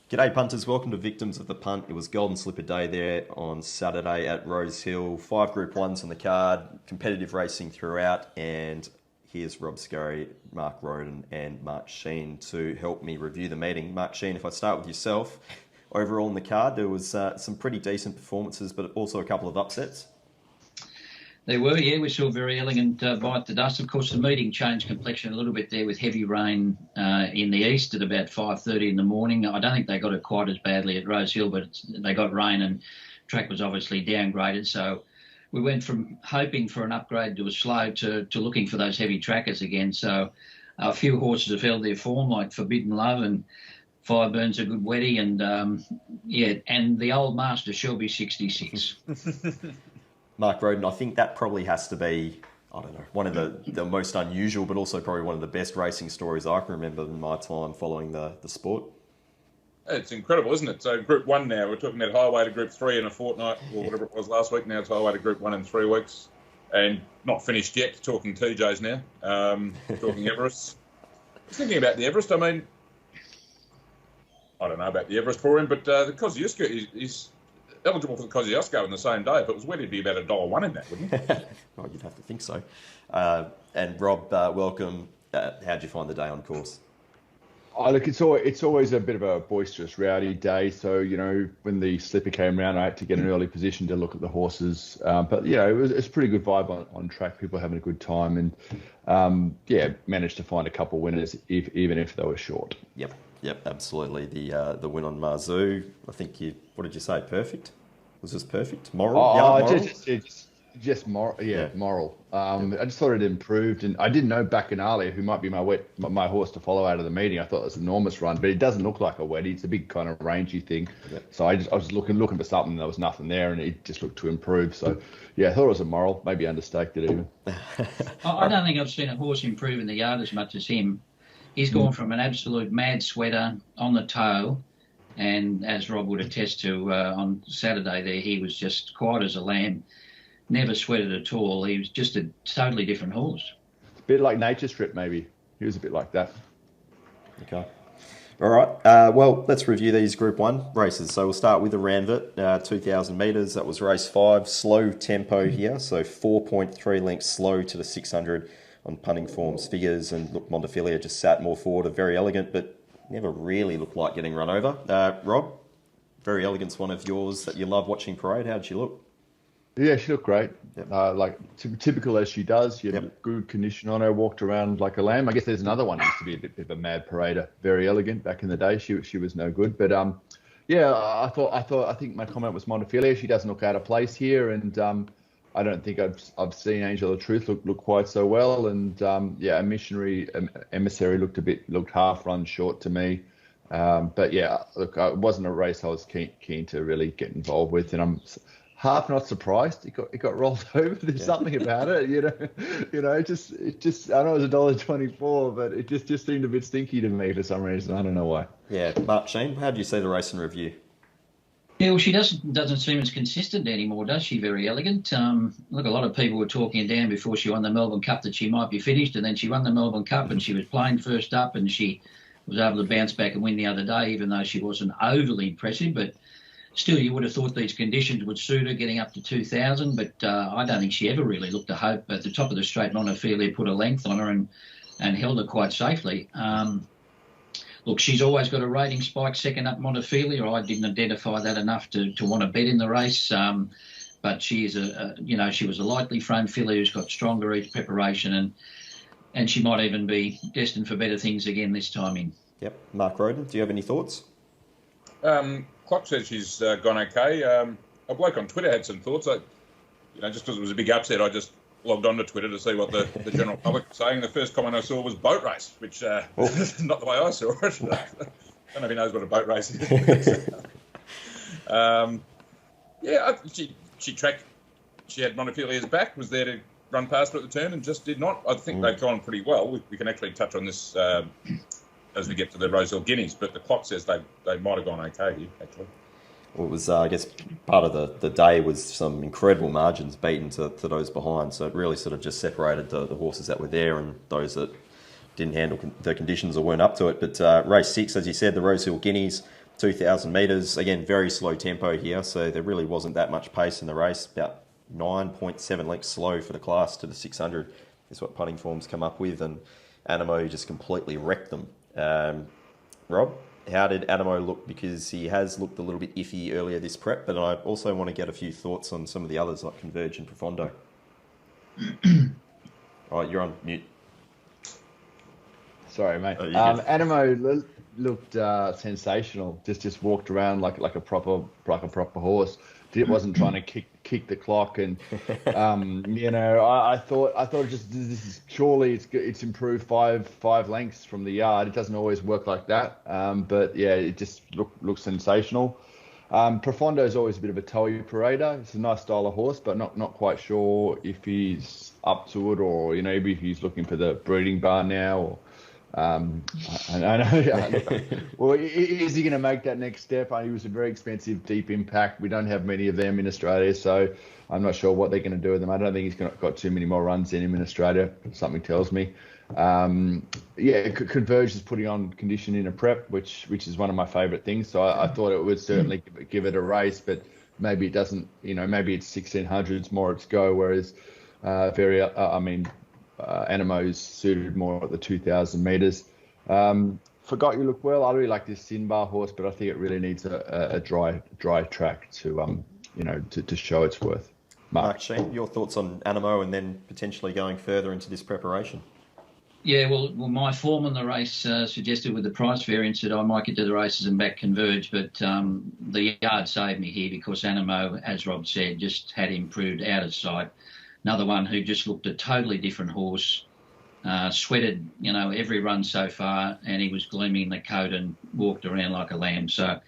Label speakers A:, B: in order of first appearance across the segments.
A: G'day punters, welcome to Victims of the Punt. It was Golden Slipper Day there on Saturday at Rosehill. 5 Group 1s on the card, competitive racing throughout, and here's Rob Scurry, Mark Rhoden and Mark Shean to help me review the meeting. Mark Shean, if I start with yourself, overall in the card there was some pretty decent performances but also a couple of upsets.
B: They were, yeah. We saw Very Elegant bite the dust. Of course, the meeting changed complexion a little bit there with heavy rain in the east at about 5:30 in the morning. I don't think they got it quite as badly at Rosehill, but they got rain and track was obviously downgraded. So we went from hoping for an upgrade to a slow to looking for those heavy trackers again. So a few horses have held their form, like Forbidden Love and Fireburn's a good wetty, and and the old master Shelby Sixtysix.
A: Mark Rhoden, I think that probably has to be, I don't know, one of the most unusual, but also probably one of the best racing stories I can remember in my time following the sport.
C: It's incredible, isn't it? So Group 1 now, we're talking about highway to Group 3 in a fortnight, or whatever it was last week. Now it's highway to Group 1 in 3 weeks. And not finished yet, talking TJs now, talking Everest. I was thinking about the Everest. I mean, I don't know about the Everest for him, but the Kosciuszko is eligible for the Kosciuszko in the same day. If it was wet, it'd be about $1.01 in that, wouldn't it?
A: Well, you'd have to think so. And Rob, welcome. How'd you find the day on course?
D: Oh, look, it's always a bit of a boisterous, rowdy day. So, when the slipper came around, I had to get an early position to look at the horses. But, it's a pretty good vibe on track. People having a good time. And, managed to find a couple winners, even if they were short.
A: Yep, absolutely. The win on Marzu, I think what did you say, perfect? Was this perfect? Moral?
D: Moral? Just moral. Yeah, moral. I just thought it improved, and I didn't know Bacchanali, who might be my horse to follow out of the meeting. I thought it was an enormous run, but it doesn't look like a wetty. It's a big kind of rangy thing. Yep. So I was looking for something. There was nothing there, and it just looked to improve. So I thought it was a moral. Maybe understated it even.
B: I don't think I've seen a horse improve in the yard as much as him. He's gone from an absolute mad sweater on the toe, and as Rob would attest to on Saturday there, he was just quiet as a lamb, never sweated at all. He was just a totally different horse.
D: A bit like Nature Strip, maybe. He was a bit like that.
A: Okay. All right. Well, let's review these Group 1 races. So we'll start with the Ranvet, 2,000 metres. That was race 5. Slow tempo here, so 4.3 lengths slow to the 600 on punting forms figures. And look, Montefilia just sat more forward, Very Elegant, but never really looked like getting run over. Rob, Very Elegant's one of yours that you love watching parade. How did she look?
D: Yeah, she looked great.
A: Yep.
D: Typical as she does. She had good condition on her, walked around like a lamb. I guess there's another one who used to be a bit of a mad parader. Very Elegant back in the day. She was no good. But I think my comment was Montefilia. She doesn't look out of place here, and I don't think I've seen Angel of Truth look quite so well. And a missionary emissary looked half run short to me. But it wasn't a race I was keen to really get involved with, and I'm half not surprised. It got rolled over. There's something about it, It just. I know it was $1.24, but it just seemed a bit stinky to me for some reason. I don't know why.
A: Yeah, Mark Shean, how do you see the race in review?
B: Yeah, well, she doesn't seem as consistent anymore, does she? Very Elegant. Look, a lot of people were talking down before she won the Melbourne Cup that she might be finished, and then she won the Melbourne Cup and she was playing first up, and she was able to bounce back and win the other day, even though she wasn't overly impressive. But still, you would have thought these conditions would suit her, getting up to 2,000. But I don't think she ever really looked a hope. At the top of the straight, Montefilia put a length on her and held her quite safely. Look, she's always got a rating spike second up Montefilia. I didn't identify that enough to want to bet in the race. But she is she was a lightly framed filly who's got stronger each preparation, and she might even be destined for better things again this time in.
A: Yep. Mark Rhoden, do you have any thoughts?
C: Clock says she's gone okay. A bloke on Twitter had some thoughts. Just because it was a big upset, I just logged on to Twitter to see what the general public was saying. The first comment I saw was boat race, which is not the way I saw it. I don't know if he knows what a boat race is. She tracked. She had Montefilia's back, was there to run past her at the turn, and just did not. I think they've gone pretty well. We can actually touch on this as we get to the Rosehill Guineas, but the clock says they might have gone okay here, actually.
A: Well, it was, I guess, part of the day was some incredible margins beaten to those behind. So it really sort of just separated the horses that were there and those that didn't handle the conditions or weren't up to it. But race 6, as you said, the Rosehill Guineas, 2,000 metres. Again, very slow tempo here, so there really wasn't that much pace in the race. About 9.7 lengths slow for the class to the 600 is what Punting Form's come up with, and Anamoe just completely wrecked them. Rob, how did Anamoe look? Because he has looked a little bit iffy earlier this prep, but I also want to get a few thoughts on some of the others like Converge and Profondo. Oh, you're on mute.
D: Sorry, mate. Anamoe looked sensational. Just walked around like a proper horse. It wasn't trying to kick the clock, and I thought just this is surely it's improved five lengths from the yard. It doesn't always work like that, but yeah, it just looks sensational. Profondo is always a bit of a towy parader. It's a nice style of horse, but not quite sure if he's up to it, or maybe if he's looking for the breeding barn now, or I know. Well, is he going to make that next step? He was a very expensive deep impact. We don't have many of them in Australia, so I'm not sure what they're going to do with them. I don't think he's got too many more runs in him in Australia. Something tells me. Converge is putting on condition in a prep, which is one of my favourite things. So I thought it would certainly give it a race, but maybe it doesn't. Maybe it's 1600s more its go, whereas Anamoe's suited more at the 2,000 metres. Forgot You Look Well. I really like this Sinbar horse, but I think it really needs a dry track to show its worth.
A: Mark, Shean, your thoughts on Anamoe and then potentially going further into this preparation?
B: Yeah, well, my form on the race suggested with the price variance that I might get to the races and back Converge, but the yard saved me here because Anamoe, as Rob said, just had improved out of sight. Another one who just looked a totally different horse, sweated, every run so far, and he was gleaming in the coat and walked around like a lamb. So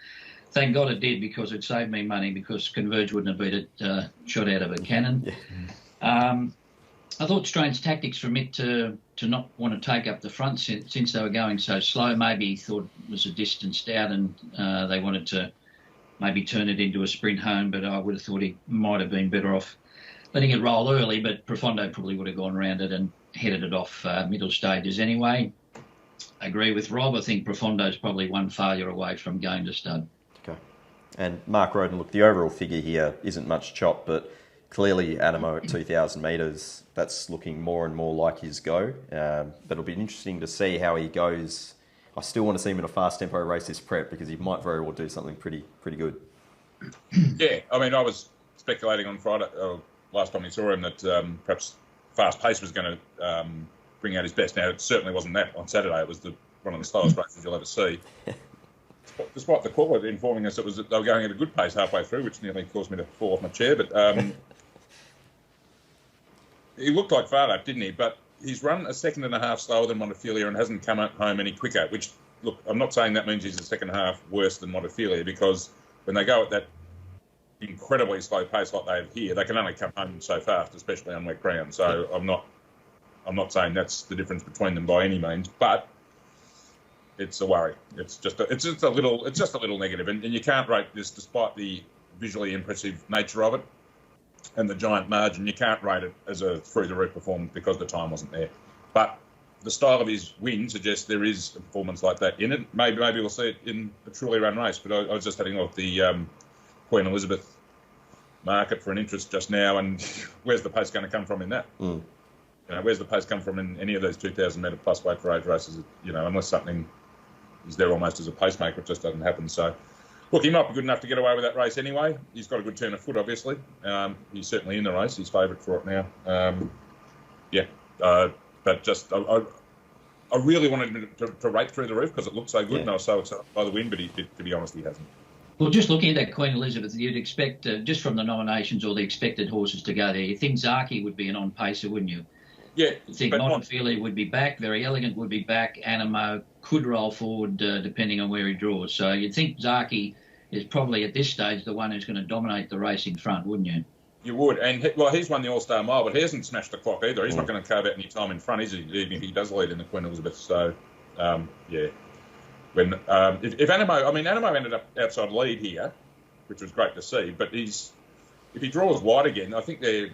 B: thank God it did, because it saved me money, because Converge wouldn't have beat it shot out of a cannon. Yeah. I thought strange tactics from it to not want to take up the front since they were going so slow. Maybe he thought it was a distance out and they wanted to maybe turn it into a sprint home, but I would have thought he might have been better off letting it roll early, but Profondo probably would have gone around it and headed it off middle stages anyway. I agree with Rob. I think Profondo's probably one failure away from going to stud.
A: Okay. And Mark Rhoden, look, the overall figure here isn't much chop, but clearly Anamoe at 2,000 metres, that's looking more and more like his go. But it'll be interesting to see how he goes. I still want to see him in a fast tempo race this prep, because he might very well do something pretty good.
C: Yeah, I was speculating on Friday, last time we saw him, that perhaps fast pace was going to bring out his best. Now, it certainly wasn't that on Saturday. It was one of the slowest races you'll ever see. Despite the caller informing us they were going at a good pace halfway through, which nearly caused me to fall off my chair. But he looked like Fardo, didn't he? But he's run a second and a half slower than Montefilia and hasn't come home any quicker, which, look, I'm not saying that means he's a second half worse than Montefilia, because when they go at that incredibly slow pace like they have here, they can only come home so fast, especially on wet ground. So I'm not saying that's the difference between them by any means, but it's a worry. It's just a little negative, and you can't rate this, despite the visually impressive nature of it and the giant margin. You can't rate it as a through the roof performance because the time wasn't there. But the style of his win suggests there is a performance like that in it. Maybe we'll see it in a truly run race. But I was just having a look at the Queen Elizabeth market for an interest just now, and where's the pace going to come from in that? Where's the pace come from in any of those 2,000 metre plus weight for age races? Unless something is there almost as a pacemaker, it just doesn't happen. So, look, he might be good enough to get away with that race anyway. He's got a good turn of foot, obviously. He's certainly in the race. He's favourite for it now. But just I really wanted him to rate through the roof because it looked so good, and I was so excited by the win, but to be honest, he hasn't.
B: Well, just looking at that Queen Elizabeth, you'd expect, just from the nominations or the expected horses to go there, you think Zaki would be an on-pacer, wouldn't you?
C: Yeah.
B: You think Montefilia would be back, Very Elegant would be back, Anamoe could roll forward depending on where he draws. So you'd think Zaki is probably at this stage the one who's going to dominate the race in front, wouldn't you?
C: You would. And, he's won the All-Star Mile, but he hasn't smashed the clock either. He's not going to carve out any time in front, is he? Even if he does lead in the Queen Elizabeth. So, yeah. When if Anamoe, Anamoe ended up outside lead here, which was great to see. But if he draws wide again, I think their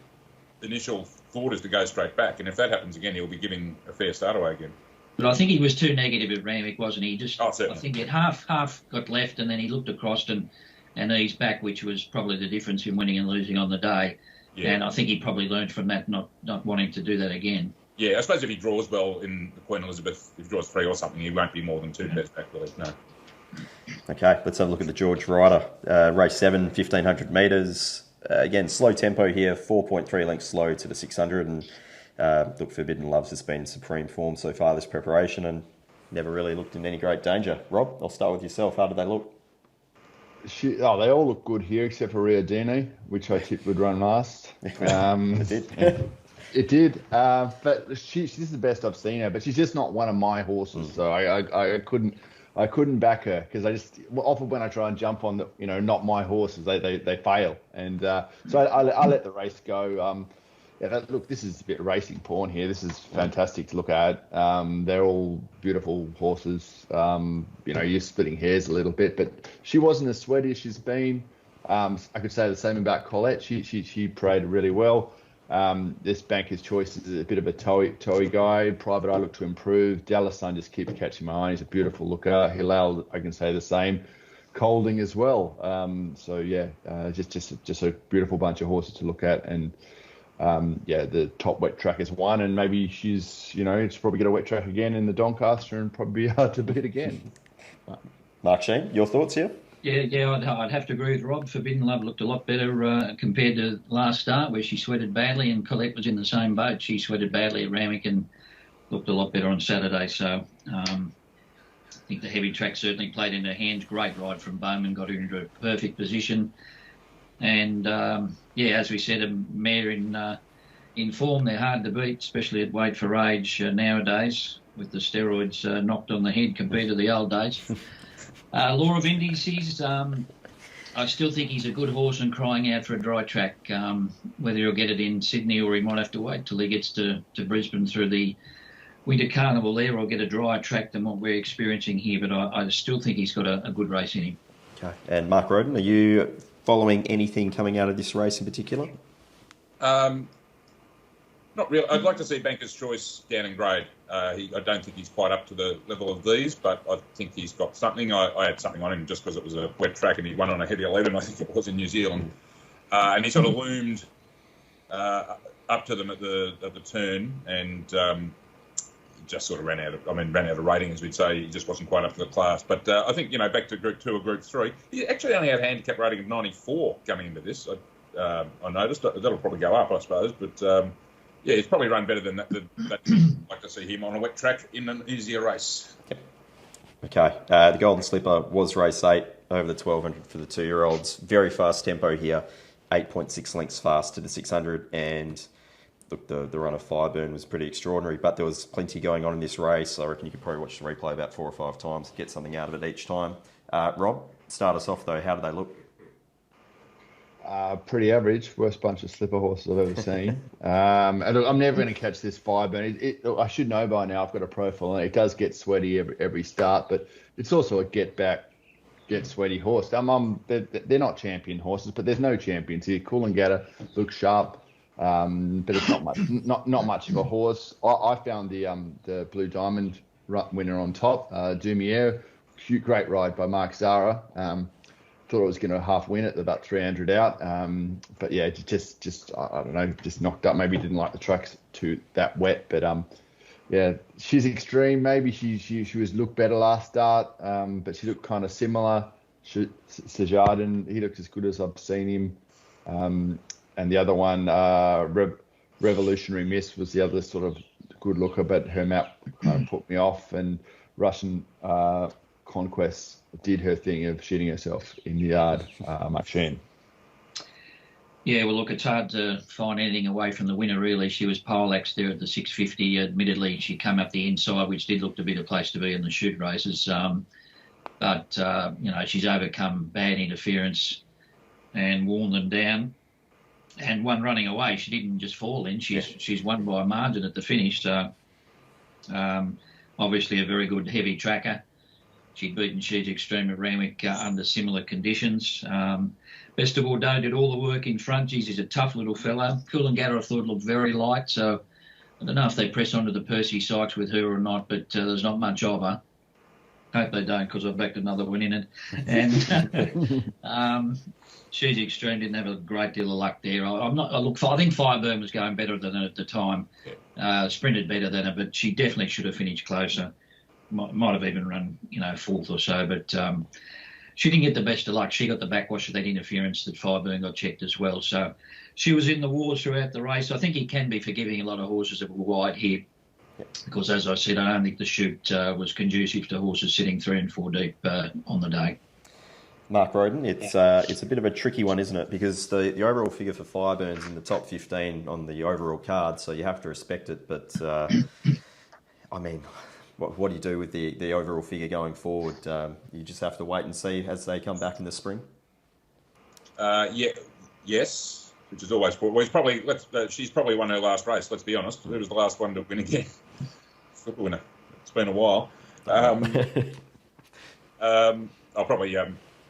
C: initial thought is to go straight back, and if that happens again, he'll be giving a fair start away again.
B: But I think he was too negative at Ranvet, wasn't he? I
C: Certainly.
B: think he had half got left, and then he looked across and eased back, which was probably the difference in winning and losing on the day. Yeah. And I think he probably learned from that, not wanting to do that again.
C: Yeah, I suppose if he draws well in the Queen Elizabeth, if he draws 3 or something, he won't be more than 2 bets back, really. No.
A: Okay, let's have a look at the George Ryder. Race 7, 1,500 metres. Again, slow tempo here, 4.3 lengths slow to the 600. And look, Forbidden Loves has been supreme form so far this preparation and never really looked in any great danger. Rob, I'll start with yourself. How did they look?
D: They all look good here except for Rhoden, which I tipped would run last.
A: It did.
D: It did, but she's the best I've seen her. But she's just not one of my horses, so I couldn't back her because often when I try and jump on not my horses, they fail, and so I let the race go. Look, this is a bit racing porn here. This is fantastic to look at. They're all beautiful horses. You're splitting hairs a little bit, but she wasn't as sweaty as she's been. I could say the same about Colette. She paraded really well. This Banker's Choice is a bit of a toey guy. Private Eye looked to improve. Dallas Sun just keeps catching my eye. He's a beautiful looker. Hillel, I can say the same. Colding as well. Just a beautiful bunch of horses to look at. And the top wet track is one, and maybe she's probably get a wet track again in the Doncaster and probably be hard to beat again.
A: Mark Shean, your thoughts here?
B: Yeah, I'd have to agree with Rob. Forbidden Love looked a lot better compared to last start, where she sweated badly, and Colette was in the same boat. She sweated badly at Ramick and looked a lot better on Saturday. So I think the heavy track certainly played in her hands. Great ride from Bowman, got her into a perfect position. And, as we said, a mare in form, they're hard to beat, especially at weight for age nowadays, with the steroids knocked on the head compared to the old days. Law of Indies, I still think he's a good horse and crying out for a dry track. Whether he'll get it in Sydney or he might have to wait till he gets to Brisbane through the Winter Carnival there, or get a drier track than what we're experiencing here. But I still think he's got a good race in him.
A: Okay. And Mark Rhoden, are you following anything coming out of this race in particular?
C: Not really. I'd like to see Banker's Choice down in grade. I don't think he's quite up to the level of these, but I think he's got something. I had something on him just because it was a wet track and he won on a heavy 11, I think it was, in New Zealand. And he sort of loomed up to them at the turn and just sort of ran out of rating, as we'd say. He just wasn't quite up to the class. But I think, back to Group 2 or Group 3, he actually only had a handicap rating of 94 coming into this. I noticed. That'll probably go up, I suppose, but... he's probably run better than that. I'd like to see him on a wet track in an easier race.
A: Okay. The Golden Slipper was race 8 over the 1,200 for the 2-year-olds. Very fast tempo here, 8.6 lengths fast to the 600. And look, the run of Fireburn was pretty extraordinary, but there was plenty going on in this race. I reckon you could probably watch the replay about 4 or 5 times and get something out of it each time. Rob, start us off though. How do they look?
D: Pretty average. Worst bunch of slipper horses I've ever seen. And I'm never going to catch this Fireburn. I should know by now. I've got a profile on it. It does get sweaty every start, but it's also a get sweaty horse. They're not champion horses, but there's no champions here. Coolangatta looks sharp, but it's not much of a horse. I found the Blue Diamond winner on top, Dumier. Great ride by Mark Zara. Thought it was going to half win it, about 300 out. But yeah, just I don't know, just knocked up. Maybe didn't like the tracks too that wet. But she's extreme. Maybe she was looked better last start, but she looked kind of similar. Sejardin, he looked as good as I've seen him. And the other one, Revolutionary Miss, was the other sort of good looker, but her map kind of put me off. And Russian Conquest did her thing of shooting herself in the yard, Shean.
B: Yeah, well, look, it's hard to find anything away from the winner, really. She was poleaxed there at the 650. Admittedly, she came up the inside, which did look to be the place to be in the shoot races. But she's overcome bad interference and worn them down. And one running away, she didn't just fall in. She's won by a margin at the finish. So, obviously, a very good heavy tracker. She'd beaten She's Extreme at Randwick under similar conditions. Best of all, did all the work in front. He's a tough little fella. Coolangatta, I thought, looked very light, so I don't know if they press onto the Percy Sykes with her or not, but there's not much of her. Hope they don't, because I've backed another one in it. And she's extreme. Didn't have a great deal of luck there. I think Fireburn was going better than her at the time. Sprinted better than her, but she definitely should have finished closer. Might have even run, fourth or so. But she didn't get the best of luck. She got the backwash of that interference that Fireburn got checked as well. So she was in the wars throughout the race. I think he can be forgiving a lot of horses that were wide here. Because, as I said, I don't think the shoot was conducive to horses sitting 3 and 4 deep on the day.
A: Mark Rhoden, it's a bit of a tricky one, isn't it? Because the overall figure for Fireburn's in the top 15 on the overall card, so you have to respect it. But, I mean, what do you do with the overall figure going forward? You just have to wait and see as they come back in the spring?
C: Yes. Which is always poor. Well, she's probably won her last race. Let's be honest. Who was the last one to win again? Flipper winner. It's been a while. Probably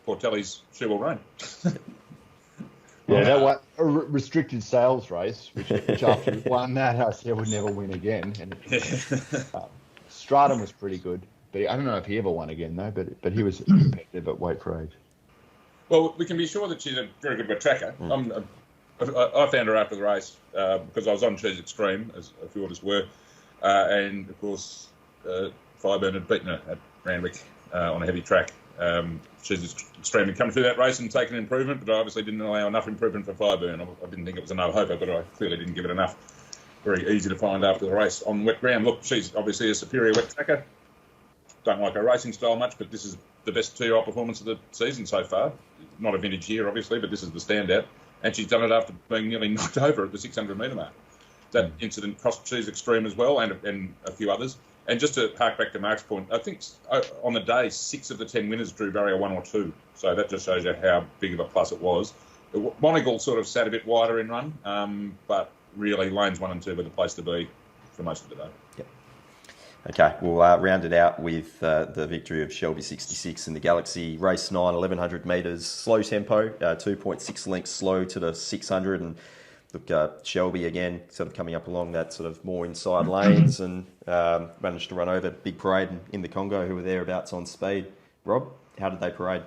C: Portelli's She Will Reign.
D: That was a restricted sales race, which after he won that, I said would never win again. And Stratum was pretty good, but I don't know if he ever won again though. But he was competitive at weight for age.
C: Well, we can be sure that she's a very good tracker. I found her after the race because I was on Cheese Extreme, as a few others were, and of course Fireburn had beaten her at Randwick on a heavy track. Cheese Extreme had come through that race and taken improvement, but I obviously didn't allow enough improvement for Fireburn. I didn't think it was a no-hoper, but I clearly didn't give it enough. Very easy to find after the race. On wet ground, look, she's obviously a superior wet tracker. Don't like her racing style much, but this is the best 2-year-old performance of the season so far. Not a vintage year, obviously, but this is the standout. And she's done it after being nearly knocked over at the 600-metre mark. That incident cost Cheese Extreme as well, and a few others. And just to hark back to Mark's point, I think on the day, 6 of the 10 winners drew barrier 1 or 2. So that just shows you how big of a plus it was. Monegal sort of sat a bit wider in run, but really lanes 1 and 2 were the place to be for most of the day.
A: Yep. Okay, we'll round it out with the victory of Shelby Sixtysix in the Galaxy. Race 9, 1,100 metres, slow tempo, 2.6 lengths slow to the 600. And look, Shelby again, sort of coming up along that sort of more inside lanes and managed to run over Big Parade in the Congo, who were thereabouts on speed. Rob, how did they parade?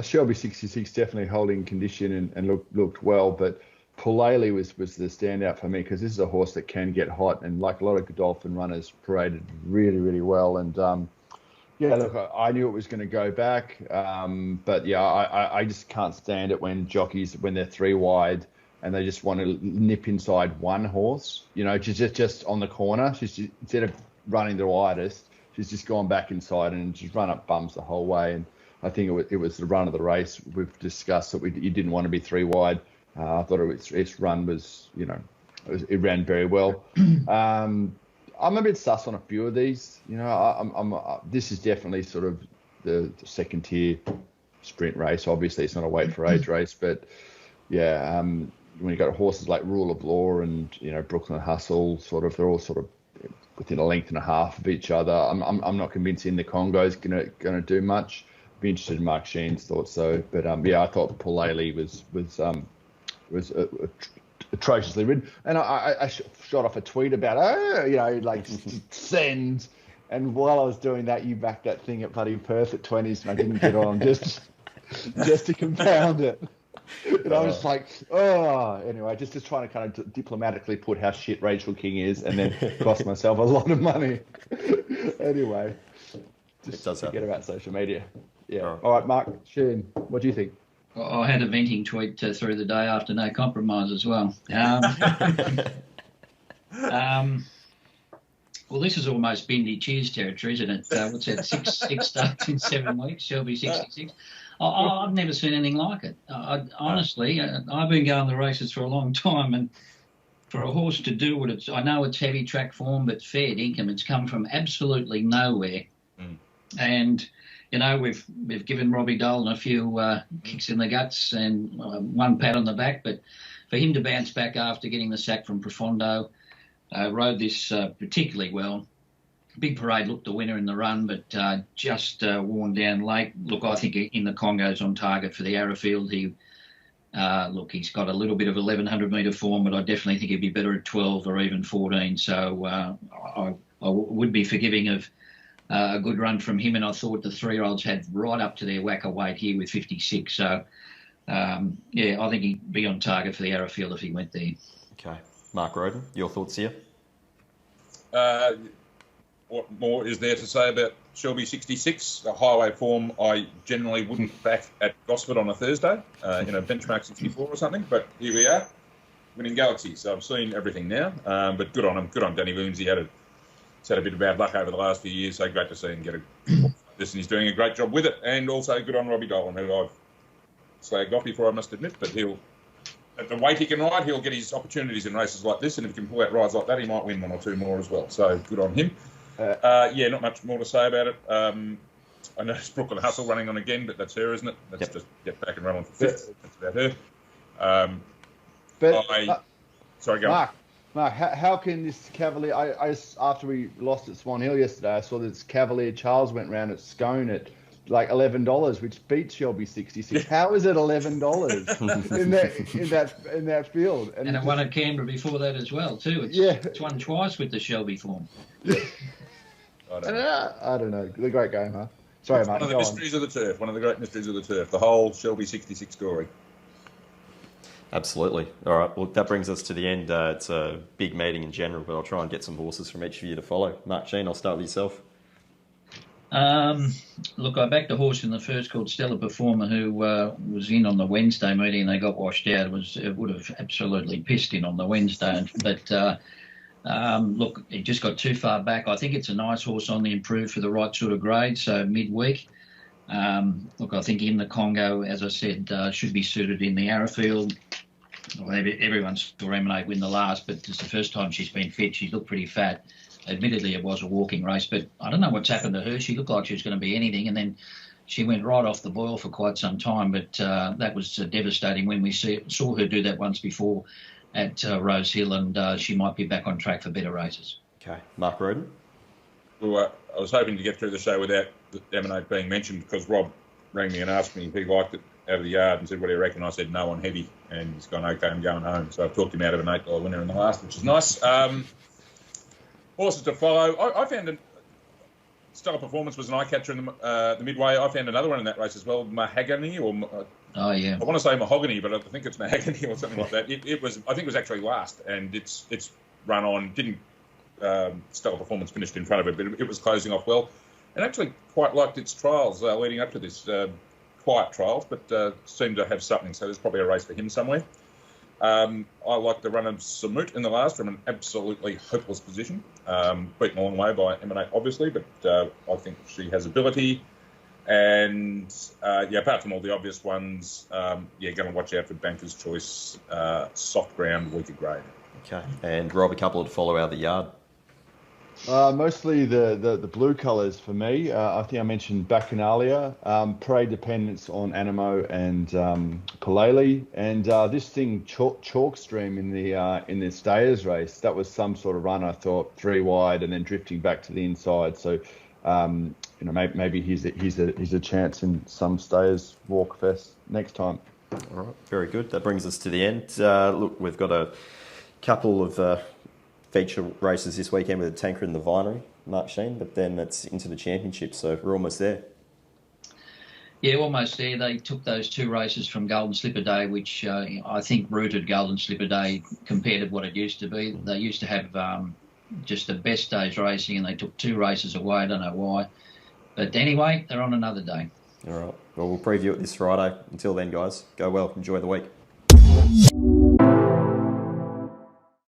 D: Shelby Sixtysix definitely holding condition and looked well, but Pulele was the standout for me because this is a horse that can get hot, and like a lot of Godolphin runners, paraded really, really well. And look, I knew it was going to go back, but I just can't stand it when jockeys, when they're 3 wide and they just want to nip inside one horse, just on the corner. She's instead of running the widest, she's just gone back inside and just run up bums the whole way. And I think it was the run of the race. We've discussed that you didn't want to be 3 wide. I thought its run was, it ran very well. I'm a bit sus on a few of these. This is definitely sort of the second tier sprint race. Obviously, it's not a weight for age race, but when you got horses like Rule of Law and Brooklyn Hustle, they're all sort of within a length and a half of each other. I'm not convinced in the Congo's gonna do much. Be interested in Mark Shean's thoughts though, but I thought Pulele was atrociously ridden, and I shot off a tweet about send, and while I was doing that, you backed that thing at bloody Perth at 20s, and I didn't get on just to compound it. And I was like, anyway, just trying to kind of diplomatically put how shit Rachel King is, and then cost myself a lot of money. Anyway, just forget about social media. Yeah. All right, Mark, Shean, what do you think?
B: I had a venting tweet through the day after No Compromise as well. Well, this is almost Bindi Cheers territory, isn't it? What's that, six starts in 7 weeks, Shelby Sixtysix. I've never seen anything like it. Honestly, I've been going the races for a long time, and for a horse to do what I know it's heavy track form, but fair dinkum, it's come from absolutely nowhere. And we've given Robbie Dolan a few kicks in the guts and one pat on the back, but for him to bounce back after getting the sack from Profondo, rode this particularly well. Big Parade looked the winner in the run, but just worn down late. Look, I think in the Congo's on target for the Arrowfield. He Look, he's got a little bit of 1100 metre form, but I definitely think he'd be better at 12 or even 14. So I would be forgiving of a good run from him. And I thought the 3-year-olds had right up to their whacker weight here with 56. So, I think he'd be on target for the Arrowfield if he went there.
A: Okay. Mark Rhoden, your thoughts here?
C: What more is there to say about Shelby 66? The highway form I generally wouldn't back at Gosford on a Thursday, benchmark 64 or something, but here we are, winning Galaxy. So I've seen everything now, but good on him. Good on Danny Williams. He's had a bit of bad luck over the last few years, so great to see him get this, and he's doing a great job with it. And also good on Robbie Dolan, who I've slagged off before, I must admit, but at the weight he can ride, he'll get his opportunities in races like this, and if he can pull out rides like that, he might win one or two more as well. So good on him. Not much more to say about it. I noticed Brooklyn Hustle running on again, but that's her, isn't it? Let's just get back and run on for fifth. That's about her. Sorry, go on.
D: Mark, how can this Cavalier... I after we lost at Swan Hill yesterday, I saw this Cavalier Charles went round at Scone at like $11, which beat Shelby 66. How is it $11 in that field?
B: And it won at Canberra before that as well, too. It's won twice with the Shelby form.
D: I don't know. The great game, huh? Sorry, mate.
C: One of the mysteries of the turf. One of the great mysteries of the turf. The whole Shelby 66 story.
A: Absolutely. All right. Well, that brings us to the end. It's a big meeting in general, but I'll try and get some horses from each of you to follow. Mark, Shean, I'll start with yourself.
B: Look, I backed a horse in the first called Stellar Performer who was in on the Wednesday meeting and they got washed out. It would have absolutely pissed in on the Wednesday. But, look, it just got too far back. I think it's a nice horse on the improve for the right sort of grade, so midweek. Look, I think in the Congo, as I said, should be suited in the Arrowfield. Well, everyone saw Anamoe win the last, but it's the first time she's been fit. She's looked pretty fat. Admittedly, it was a walking race, but I don't know what's happened to her. She looked like she was going to be anything, and then she went right off the boil for quite some time. But that was devastating when we saw her do that once before at Rosehill, and she might be back on track for better races.
A: Okay. Mark Rhoden?
C: Well, I was hoping to get through the show without the Anamoe being mentioned because Rob rang me and asked me if he liked it out of the yard and said, what do you reckon? I said, no on heavy, and he's gone, okay, I'm going home. So I've talked him out of an $8 winner in the last, which is nice. Horses to follow. I found Stellar Performance was an eye-catcher in the midway. I found another one in that race as well, Mahogany, or
B: oh yeah,
C: I want to say Mahogany, but I think it's Mahogany or something like that. I think it was actually last, and it's run on. Didn't Stellar Performance finished in front of it, but it was closing off well, and actually quite liked its trials leading up to this. Quiet trials, but seemed to have something. So there's probably a race for him somewhere. I like the run of Samut in the last from an absolutely hopeless position. Beaten a long way by Anamoe, obviously, but I think she has ability. And, apart from all the obvious ones, going to watch out for Banker's Choice, soft ground, weaker grade.
A: Okay. And Rob, a couple to follow out of the yard.
D: Mostly the blue colours for me. I think I mentioned Bacchanalia, Parade Dependence on Anamoe and Kalele, and this thing Chalkstream in the Stayers race. That was some sort of run. I thought 3 wide and then drifting back to the inside. So maybe he's a chance in some Stayers Walk Fest next time.
A: All right, very good. That brings us to the end. Look, we've got a couple of feature races this weekend with the Tanker and the Vinery, Mark Shean, but then it's into the championship, so we're almost there.
B: Yeah, almost there. They took those 2 races from Golden Slipper Day, which I think rooted Golden Slipper Day compared to what it used to be. They used to have just the best days racing, and they took 2 races away. I don't know why. But anyway, they're on another day.
A: All right. Well, we'll preview it this Friday. Until then, guys, go well. Enjoy the week.